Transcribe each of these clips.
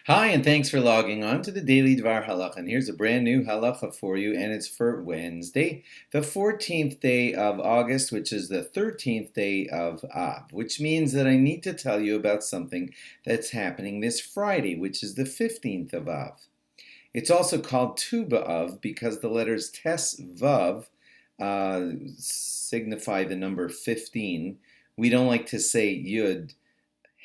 Hi, and thanks for logging on to the Daily DVAR HALACHA. And here's a brand new HALACHA for you, and it's for Wednesday, the 14th day of August, which is the 13th day of Av, which means that I need to tell you about something that's happening this Friday, which is the 15th of Av. It's also called Tu B'Av because the letters Tes Vav signify the number 15. We don't like to say Yud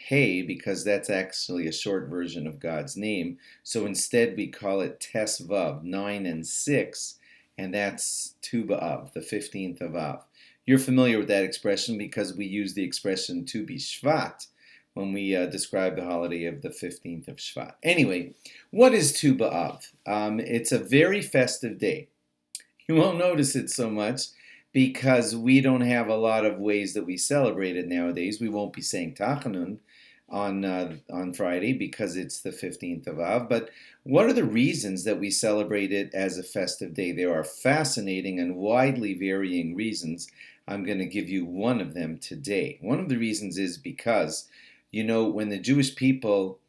Hey, because that's actually a short version of God's name. So instead we call it Tes Vav, 9 and 6, and that's Tu B'Av, the 15th of Av. You're familiar with that expression because we use the expression Tu B'Shvat when we describe the holiday of the 15th of Shvat. Anyway, what is Tu B'Av? It's a very festive day. You won't notice it so much because we don't have a lot of ways that we celebrate it nowadays. We won't be saying Tachanun on Friday because it's the 15th of Av. But what are the reasons that we celebrate it as a festive day? There are fascinating and widely varying reasons. I'm going to give you one of them today. One of the reasons is because, when the Jewish people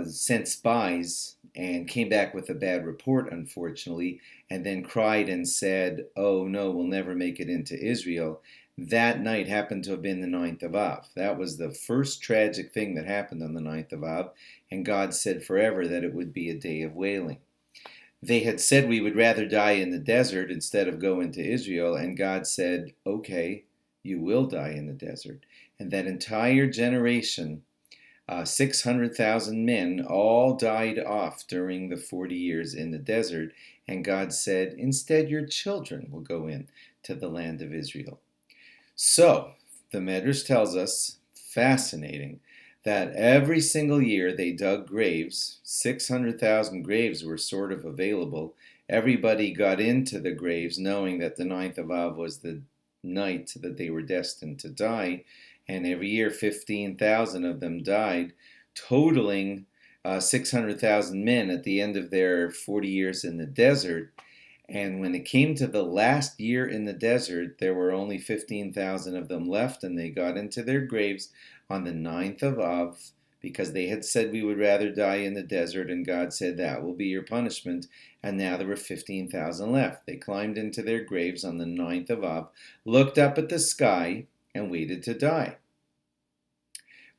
sent spies and came back with a bad report, unfortunately, and then cried and said, oh no, we'll never make it into Israel. That night happened to have been the 9th of Av. That was the first tragic thing that happened on the 9th of Av, and God said forever that it would be a day of wailing. They had said we would rather die in the desert instead of go into Israel, and God said, okay, you will die in the desert. And that entire generation, 600,000 men, all died off during the 40 years in the desert, and God said, instead your children will go in to the land of Israel. So, the Medrash tells us, fascinating, that every single year they dug graves. 600,000 graves were sort of available. Everybody got into the graves knowing that the 9th of Av was the night that they were destined to die. And every year 15,000 of them died, totaling 600,000 men at the end of their 40 years in the desert. And when it came to the last year in the desert, there were only 15,000 of them left, and they got into their graves on the 9th of Av because they had said we would rather die in the desert, and God said that will be your punishment. And now there were 15,000 left. They climbed into their graves on the 9th of Av, looked up at the sky, and waited to die.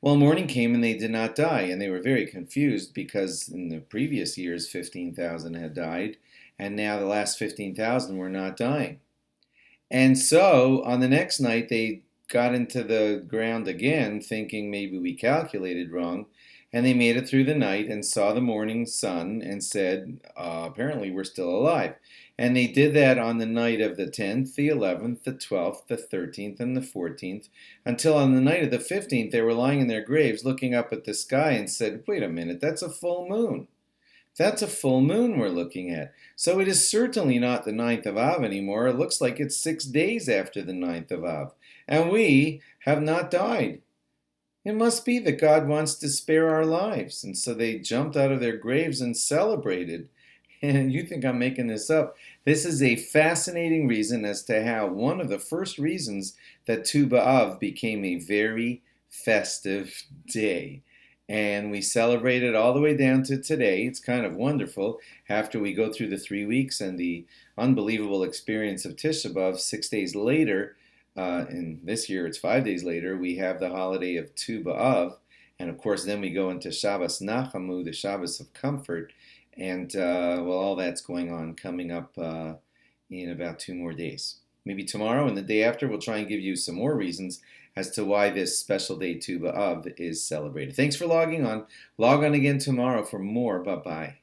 Well, morning came and they did not die, and they were very confused because in the previous years 15,000 had died, and now the last 15,000 were not dying. And so on the next night they got into the ground again, thinking maybe we calculated wrong, and they made it through the night and saw the morning sun and said, apparently we're still alive. And they did that on the night of the 10th, the 11th, the 12th, the 13th, and the 14th, until on the night of the 15th they were lying in their graves looking up at the sky and said, wait a minute, that's a full moon. That's a full moon we're looking at. So it is certainly not the 9th of Av anymore. It looks like it's 6 days after the 9th of Av. And we have not died. It must be that God wants to spare our lives. And so they jumped out of their graves and celebrated. And you think I'm making this up. This is a fascinating reason as to how one of the first reasons that Tu B'Av became a very festive day. And we celebrate it all the way down to today. It's kind of wonderful after we go through the 3 weeks and the unbelievable experience of Tisha B'Av. 6 days later, and this year it's 5 days later, we have the holiday of Tu B'Av. And of course, then we go into Shabbos Nachamu, the Shabbos of comfort. And all that's going on coming up in about 2 more days. Maybe tomorrow and the day after, we'll try and give you some more reasons as to why this special day Tu B'Av is celebrated. Thanks for logging on. Log on again tomorrow for more. Bye-bye.